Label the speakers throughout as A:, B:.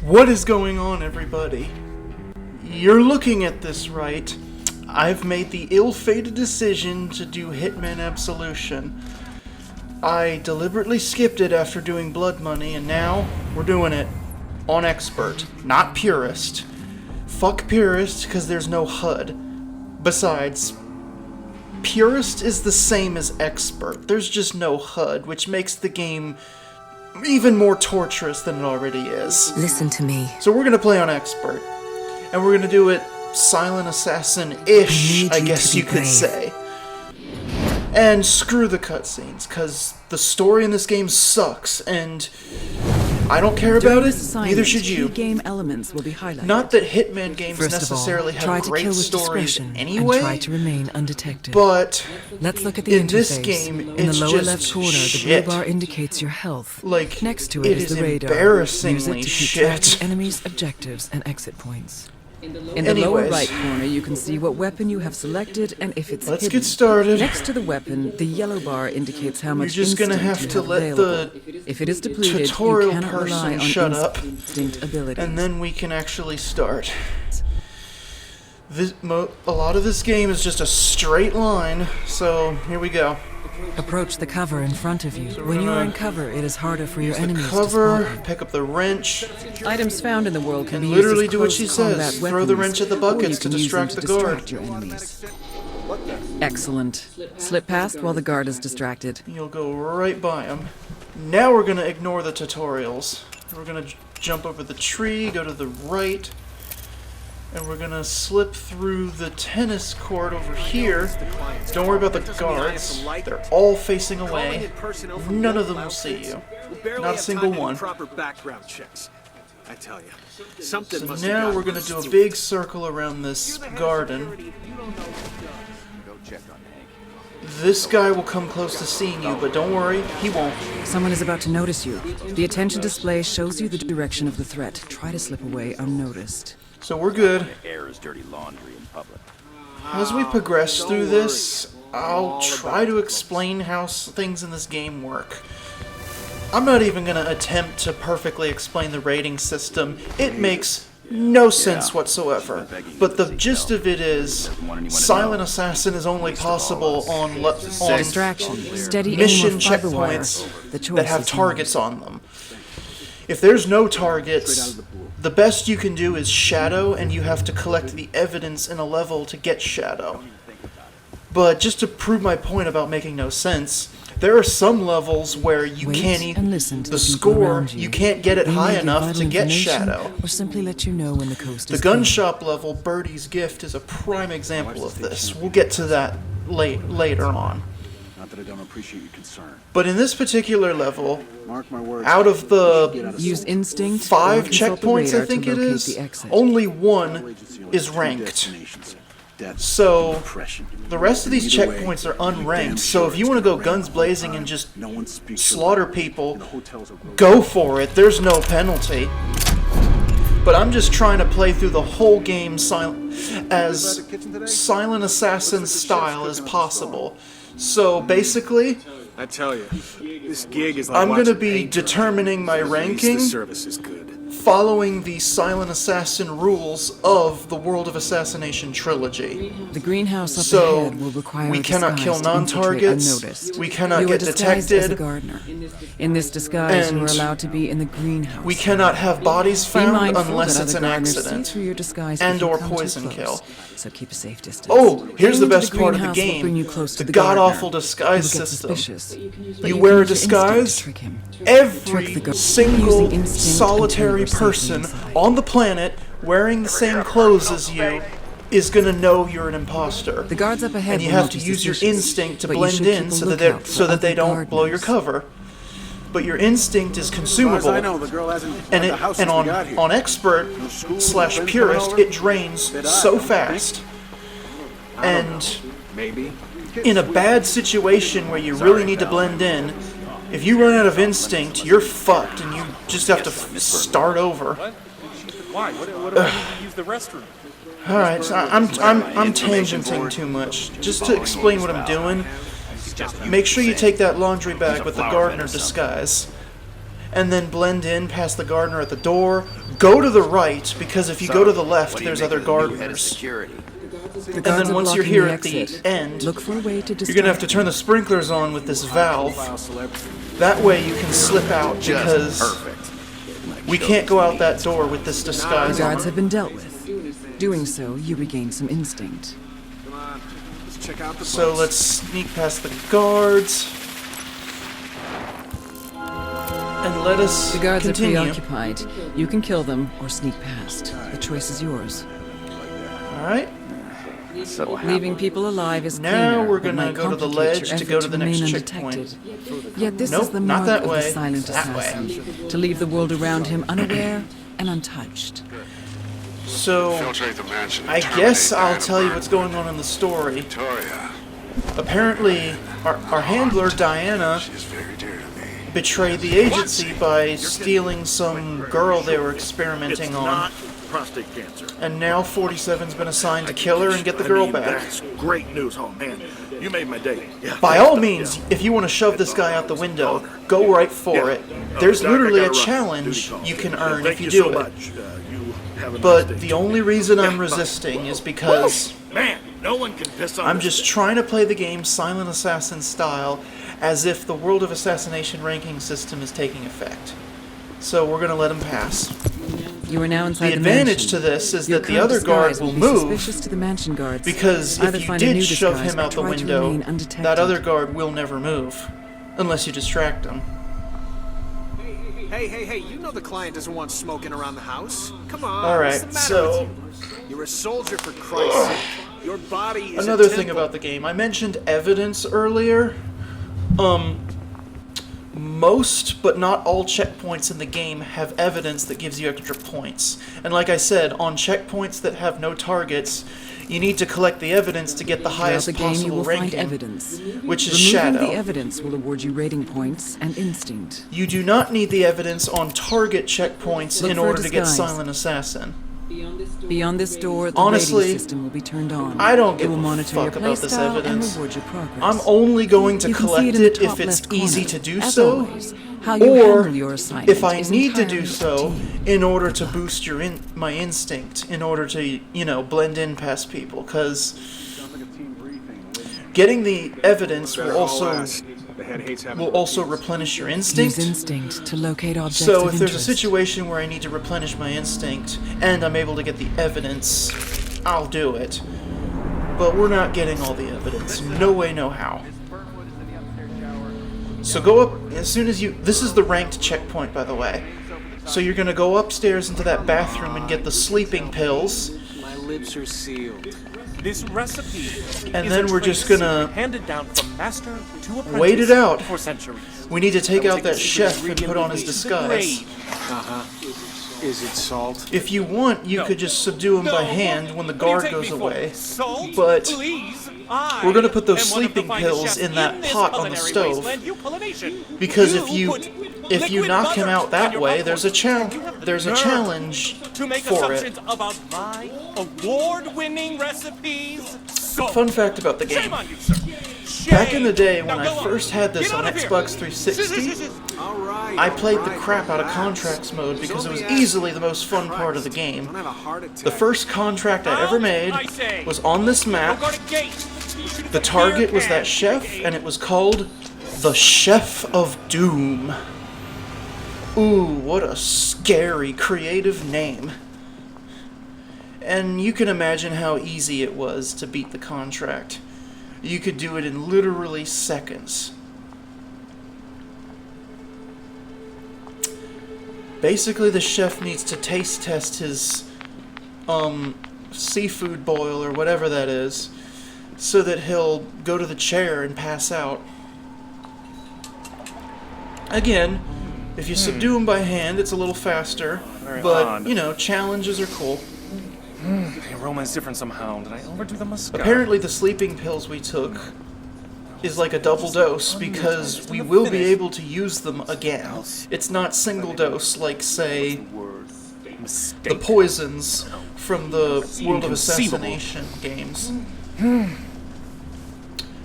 A: What is going on, everybody? You're looking at this right. I've made the ill-fated decision to do Hitman Absolution. I deliberately skipped it after doing Blood Money, and now we're doing it on Expert, not Purist. Fuck Purist, because there's no HUD. Besides, Purist is the same as Expert. There's just no HUD, which makes the game even more torturous than it already is.
B: Listen to me.
A: So we're gonna play on Expert, and we're gonna do it Silent Assassin-ish, I guess you could say. And screw the cutscenes, because the story in this game sucks, and I don't care about it, neither should you.
B: Game elements will be highlighted.
A: Not that Hitman games
B: First
A: necessarily
B: of all,
A: have great stories anyway,
B: and try to remain undetected.
A: but
B: let's look at the
A: in
B: interface.
A: this game,
B: in
A: it's
B: the lower
A: just
B: left corner,
A: shit.
B: the blue bar indicates your health.
A: Like,
B: next to
A: it
B: is
A: is
B: the radar.
A: embarrassingly
B: Use it to keep track
A: shit.
B: of enemies, objectives, and exit points. In the
A: Anyways.
B: lower right corner, you can see what weapon you have selected and if it's
A: Let's
B: hidden.
A: get started.
B: Next to the weapon, the yellow bar indicates how much
A: You're just gonna
B: instinct
A: have
B: you
A: to let
B: available.
A: the
B: If it is depleted,
A: tutorial
B: you cannot rely
A: person
B: on
A: shut up,
B: instinct abilities.
A: and then we can actually start. A lot of this game is just a straight line, so here we go.
B: Approach the cover in front of you.
A: we're
B: When you are
A: gonna
B: in cover, it is harder for your
A: Use the
B: enemies to
A: cover,
B: spot you.
A: pick up the wrench,
B: Items found in the world can
A: and
B: be
A: literally
B: used as
A: do what she
B: close combat
A: says. Throw the
B: weapons,
A: wrench at the
B: or
A: buckets
B: you
A: to
B: can use them
A: distract
B: to
A: the guard.
B: distract your enemies. Excellent. Slip past while the guard is distracted.
A: You'll go right by him. Now we're gonna ignore the tutorials. We're gonna jump over the tree, go to the right, and we're gonna slip through the tennis court over here. Don't worry about the guards. They're all facing away. None of them will see you. Not a single one.
C: Proper background checks. I tell you, something
A: So
C: must
A: now
C: have
A: we're gonna do a big circle around this garden. This guy will come close to seeing you, but don't worry, he won't.
B: Someone is about to notice you. The attention display shows you the direction of the threat. Try to slip away unnoticed.
A: So we're good.
D: Air is dirty laundry in public.
A: As we progress through this, I'll try to explain how things in this game work. I'm not even going to attempt to perfectly explain the rating system. It makes no sense whatsoever. But the gist of it is, Silent Assassin is only possible on
B: Distraction. Steady
A: mission
B: aim or fiber wire.
A: checkpoints
B: The choice
A: that have
B: is
A: targets on them. If there's no targets, the best you can do is shadow, and you have to collect the evidence in a level to get shadow. But just to prove my point about making no sense, there are some levels where you
B: Wait
A: can't
B: and listen to
A: the
B: the people
A: score,
B: around you.
A: you can't get it
B: They may
A: high
B: give
A: enough
B: vital
A: to get
B: information
A: shadow.
B: Or simply let you know when the coast
A: The
B: is
A: gun
B: clear.
A: shop level, Birdie's Gift, is a prime example of this. We'll get to that later on.
D: Not that I don't appreciate your concern.
A: But in this particular level,
D: Mark my words.
A: out of the
B: Use instinct.
A: 5
B: or consult the
A: checkpoints,
B: radar
A: I think
B: to
A: it
B: locate
A: is,
B: the exit.
A: only one is ranked. So the rest of these checkpoints are unranked. So if you want to go guns blazing and just slaughter people, go for it. There's no penalty. But I'm just trying to play through the whole game as Silent Assassin style as possible. So basically,
C: I tell you, this gig is like
A: I'm going to
C: watching
A: be
C: paint dry.
A: determining my
C: At least
A: ranking
C: The service is good.
A: following the Silent Assassin rules of the World of Assassination trilogy.
B: The greenhouse up
A: So,
B: ahead will require
A: we
B: a
A: cannot
B: disguise
A: kill
B: to infiltrate
A: non-targets,
B: unnoticed.
A: we cannot
B: you
A: get
B: are disguised as a
A: detected,
B: gardener. In this disguise, you are
A: and
B: allowed to be in the greenhouse.
A: we cannot have bodies
B: Be
A: found
B: mindful
A: unless
B: that
A: it's
B: other
A: an
B: gardeners see
A: accident.
B: through your disguise
A: and
B: if you
A: or
B: come too
A: poison
B: close.
A: kill.
B: So keep a safe distance.
A: Oh, here's the
B: Getting into
A: best part of the
B: greenhouse will bring you
A: game.
B: close to
A: The
B: the gardener.
A: god-awful disguise
B: He will get
A: system.
B: suspicious. But
A: You
B: can
A: wear a
B: use your instinct to
A: disguise,
B: trick him.
A: every
B: Trick the guard
A: single
B: using instinct
A: solitary
B: until you are
A: person
B: safely inside.
A: on the planet wearing the same clothes as you is gonna know you're an imposter.
B: The guards up ahead
A: And you
B: will
A: have
B: not
A: to
B: be
A: use your
B: suspicious,
A: instinct to
B: but you
A: blend
B: should keep
A: in
B: a
A: so that
B: lookout for
A: they
B: other
A: don't blow your
B: gardeners.
A: cover. But your instinct is
D: As far as
A: consumable.
D: I know, the girl hasn't
A: And
D: left the house since we got here.
A: on expert / purist, it drains so fast. And
D: Maybe.
A: in a bad situation where you really need to blend in, if you run out of instinct, you're fucked, and you just have to start over.
E: Why? What do I need to use the restroom?
A: All right, so I'm tangenting too much. Just to explain what I'm doing, make sure you take that laundry bag with the gardener disguise. and then blend in past the gardener at the door. Go to the right, because if you go to the left, there's other gardeners. And then once you're here at the end,
B: look for a way to
A: you're gonna have to turn the sprinklers on with this valve. That way you can slip out, because we can't go out that door with this disguise
B: The
A: on.
B: guards have been dealt with. Doing so, you regain some instinct.
D: Come on, let's check out the
A: So
D: place.
A: let's sneak past the guards. And let us
B: The guards
A: continue.
B: are preoccupied. You can kill them or sneak past. The choice is yours.
A: Alright.
B: Leaving people alive is
A: Now
B: cleaner,
A: we're
B: but
A: gonna
B: might
A: go to the
B: complicate
A: ledge
B: your
A: to go
B: effort
A: to the
B: remain
A: next
B: undetected.
A: checkpoint.
B: Yet this
A: Nope,
B: is the
A: not
B: mark
A: that
B: of
A: way.
B: the silent
A: That way.
B: assassin. To leave the world around him unaware and untouched.
A: So,
F: Infiltrate the mansion and
A: I
F: terminate
A: guess I'll
F: Diana
A: tell you
F: Byrne.
A: what's going on in the story.
F: Victoria,
A: Apparently, our handler, Diana,
F: she's very dear to me.
A: betrayed the agency by stealing some girl they were experimenting on.
C: Not prostate cancer.
A: And now 47's been assigned to kill her and get the girl back.
C: That's great news. Oh man, you made my day. Yeah.
A: By all means, if you want to shove this guy out the window, go right for it. There's literally a challenge you can earn if you do it.
C: You have a nice
A: But
C: day.
A: the only reason I'm resisting is because
C: Man, no one can piss on
A: I'm
C: this
A: just
C: thing.
A: trying to play the game Silent Assassin style, as if the World of Assassination ranking system is taking effect. So we're gonna let him pass.
B: You are now inside
A: The
B: the
A: advantage
B: mansion.
A: to this is
B: Your
A: that the
B: current
A: other guard
B: disguise
A: will
B: be
A: move,
B: suspicious to the mansion guards.
A: because
B: Either
A: if you
B: find a new
A: did shove
B: disguise
A: him
B: or
A: out the
B: try to
A: window,
B: remain undetected.
A: that other guard will never move. Unless you distract him.
D: Hey, you know the client doesn't want smoking around the house. Come on.
A: Alright,
D: what's the matter
A: so
D: with you? You're a soldier, for Christ's sake. Your body is
A: another
D: a
A: thing
D: temple.
A: about the game. I mentioned evidence earlier. Most, but not all checkpoints in the game have evidence that gives you extra points. And like I said, on checkpoints that have no targets, you need to collect the evidence to get the
B: Throughout
A: highest
B: the game, you
A: possible
B: will find
A: ranking,
B: evidence.
A: which is
B: Removing
A: Shadow.
B: the evidence will award you rating points and instinct.
A: You do not need the evidence on target checkpoints
B: Look
A: in
B: for a
A: order to get
B: disguise.
A: Silent Assassin.
B: Beyond this door, the
A: Honestly,
B: rating system will be turned on.
A: I don't
B: It
A: give
B: will
A: a
B: monitor
A: fuck
B: your
A: about
B: play
A: this
B: style
A: evidence.
B: and reward your progress.
A: I'm only going to
B: You can see
A: collect
B: it in the
A: it
B: top
A: if it's
B: left
A: easy
B: corner.
A: to do
B: As
A: so,
B: always, how you
A: or
B: handle your assignment
A: if I
B: is
A: need to
B: entirely
A: do
B: up
A: so
B: to you.
A: in order to boost my instinct, in order to, blend in past people, because getting the evidence will also
D: The head hates having
A: replenish your
B: Use
A: instinct.
B: instinct to locate objects
A: So
B: of
A: if there's a
B: interest.
A: situation where I need to replenish my instinct and I'm able to get the evidence, I'll do it. But we're not getting all the evidence. No way, no how. So go up as soon as you... This is the ranked checkpoint, by the way. So you're gonna go upstairs into that bathroom and get the sleeping pills.
D: My lips are sealed.
E: This recipe
A: And
E: is
A: then
E: a
A: we're just
E: tradition
A: gonna
E: handed down from master to apprentice
A: wait it out.
E: for centuries.
A: We need to take out
D: take
A: that
D: the secret
A: chef and
D: ingredient
A: put on
D: with
A: his
D: me.
A: disguise.
D: Is it salt?
A: If you want, you could just subdue him by hand when the guard goes away. But we're gonna put those sleeping pills in that pot on the stove. Because if you knock him out that way, there's a challenge
E: to make
A: for it.
E: assumptions about my award-winning recipes. So,
A: Fun fact about the game.
E: shame on you, sir.
A: Back in the day when
E: Now
A: I
E: go on.
A: first had this
E: Get
A: on
E: out of here.
A: Xbox 360,
D: All right.
A: I played the
D: all right,
A: crap out of
D: relax.
A: contracts mode because it was
D: Zodiac.
A: easily the most fun part of the game.
D: Don't have a heart attack.
A: The first contract I ever made
E: I say.
A: was on this
E: Don't
A: map.
E: go to gate.
A: The target was that chef, and it was called the Chef of Doom. Ooh, what a scary, creative name. And you can imagine how easy it was to beat the contract. You could do it in literally seconds. Basically, the chef needs to taste test his seafood boil or whatever that is, so that he'll go to the chair and pass out. Again, if you subdue him by hand, it's a little faster, but,
E: odd.
A: challenges are cool.
E: The aroma is different somehow. Did I overdo the muscat?
A: Apparently the sleeping pills we took is like a double dose, because we will be able to use them again. It's not single dose like, say, the
E: Mistake.
A: poisons from the World of
E: Inconceivable.
A: Assassination games.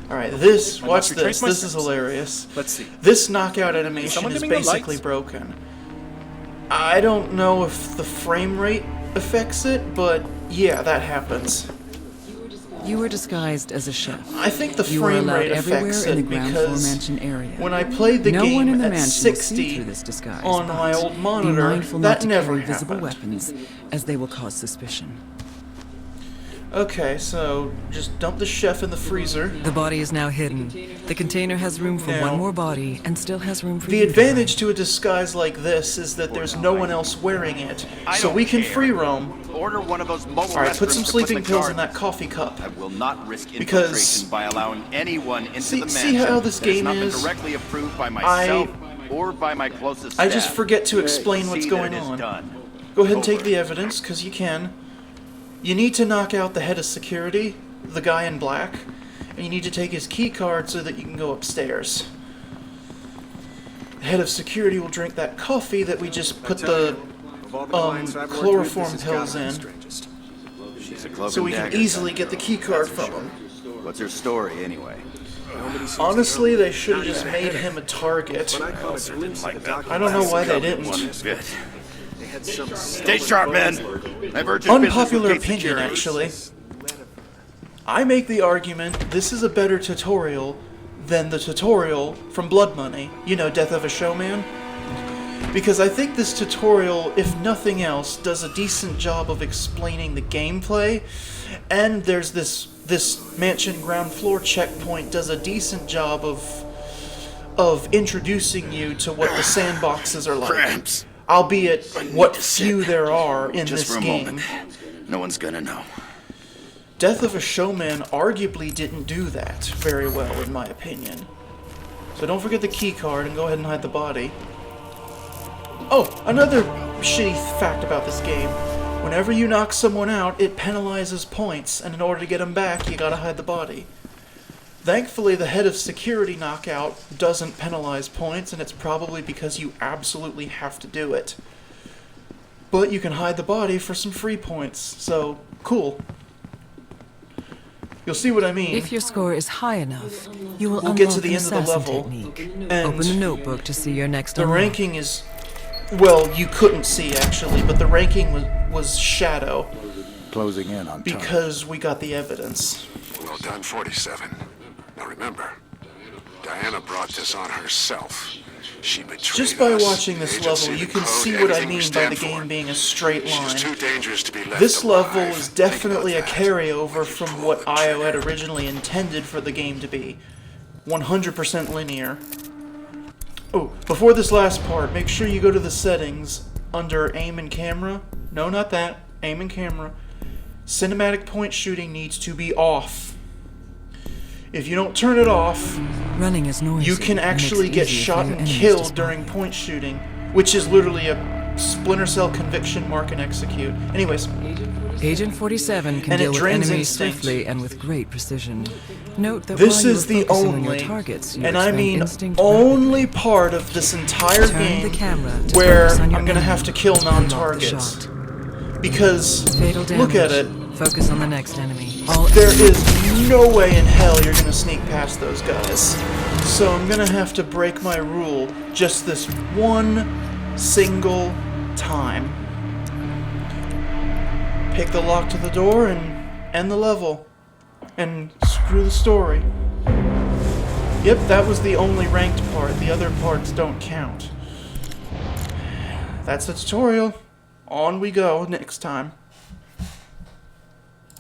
A: Alright, this,
E: I
A: watch
E: must retrace
A: this.
E: my
A: This is
E: steps.
A: hilarious.
E: Let's see.
A: This knockout animation
E: someone
A: is
E: dimming the
A: basically
E: lights?
A: broken. I don't know if the frame rate affects it, but yeah, that happens.
B: You were disguised as a chef.
A: I think the
B: You were
A: frame
B: allowed
A: rate
B: everywhere
A: affects
B: in the
A: it
B: ground floor
A: because
B: mansion area.
A: when I played the
B: No one
A: game
B: in the
A: at
B: mansion will see
A: 60
B: through this disguise,
A: on my
B: but
A: old
B: be
A: monitor,
B: mindful
A: that
B: not to
A: never
B: carry visible
A: happened.
B: weapons, as they will cause suspicion.
A: Okay, so just dump the chef in the freezer.
B: The body is now hidden. The container has room for
A: Now,
B: one more body, and still has room for
A: The
B: you to
A: advantage to a disguise like this is that there's no one else wearing it, so we can free roam.
G: Order one of those mobile
A: Alright, put
G: restrooms
A: some
G: to
A: sleeping
G: in the
A: pills in
G: garden.
A: that coffee cup.
G: I will not risk
A: Because-
G: infiltration by allowing anyone into
A: See-
G: the
A: see
G: mansion
A: how this
G: that has
A: game
G: not
A: is?
G: been directly approved by myself or by my closest
A: I
G: staff.
A: just forget to explain what's
G: See that
A: going
G: it is
A: on.
G: done.
A: Go ahead and take
G: Over.
A: the evidence, because you can. You need to knock out the head of security, the guy in black, and you need to take his key card so that you can go upstairs. The head of security will drink that coffee that we just put the
D: Of all the clients I've worked with,
A: chloroform
D: this has
A: pills
D: gotta be the
A: in,
D: strangest.
G: She's a cloak
A: so
G: and
A: we can
G: dagger
A: easily
G: type
A: get the
G: girl.
A: key card from him.
G: What's her story anyway?
D: Nobody seems to
A: Honestly,
D: know.
A: they should have just made him a target.
D: When I caught a glimpse of the document,
A: I don't know why they didn't.
G: Bit.
D: they had some
G: Stay sharp, men. I've urgent
A: Unpopular
G: business with Gate
A: opinion,
G: Security.
A: actually. I make the argument this is a better tutorial than the tutorial from Blood Money. You know, Death of a Showman? Because I think this tutorial, if nothing else, does a decent job of explaining the gameplay, and there's this mansion ground floor checkpoint does a decent job of introducing you to what the sandboxes are like.
G: Cramps.
A: Albeit what
G: to
A: few
G: sit.
A: there are in
G: Just
A: this
G: for a
A: game.
G: moment. No one's gonna know.
A: Death of a Showman arguably didn't do that very well, in my opinion. So don't forget the key card and go ahead and hide the body. Oh, another shitty fact about this game. Whenever you knock someone out, it penalizes points, and in order to get them back, you gotta hide the body. Thankfully, the head of security knockout doesn't penalize points, and it's probably because you absolutely have to do it. But you can hide the body for some free points, so cool. You'll see what I mean.
B: If your score is high enough, you will
A: We'll
B: unlock
A: get to the
B: an
A: end of the
B: assassin
A: level,
B: technique.
A: and
B: Open the notebook to see your next
A: the
B: unlock.
A: ranking is, well, you couldn't see actually, but the ranking was shadow
F: Closing in on time.
A: because we got the evidence.
F: Well done, 47. Now remember, Diana brought this on herself. She betrayed
A: Just by
F: us.
A: watching this
F: Agency,
A: level, you
F: the
A: can
F: code,
A: see what I
F: everything we
A: mean by the
F: stand
A: game
F: for.
A: being a straight
F: She's
A: line.
F: too dangerous to be left
A: This level
F: alive.
A: is
F: Think
A: definitely a
F: about that.
A: carryover from what IO had originally intended for the game to be. 100% linear. Oh, before this last part, make sure you go to the settings under aim and camera. No, not that. Aim and camera. Cinematic point shooting needs to be off. If you don't turn it off,
B: Running is noisy.
A: you can
B: and makes
A: actually
B: it
A: get
B: easier for
A: shot
B: your
A: and
B: enemies to
A: killed
B: spot
A: during
B: you.
A: point shooting, which is literally a Splinter Cell conviction mark and execute. Anyways,
B: Agent 47 can
A: And it
B: deal with
A: drains
B: enemies
A: instinct.
B: swiftly and with great precision. Note that
A: this
B: while you
A: is
B: are
A: the
B: focusing on
A: only,
B: your targets, you
A: and I
B: expend
A: mean
B: instinct
A: only part of this entire
B: Turn
A: game
B: the camera to
A: where
B: focus on your
A: I'm gonna
B: enemy
A: have to kill
B: and lock the
A: non-targets.
B: shot.
A: Because,
B: Fatal damage.
A: look at it,
B: Focus on the next enemy. All
A: there is no way in hell you're gonna sneak past those guys. So I'm gonna have to break my rule just this one single time. Pick the lock to the door and end the level. And screw the story. Yep, that was the only ranked part. The other parts don't count. That's the tutorial. On we go next time.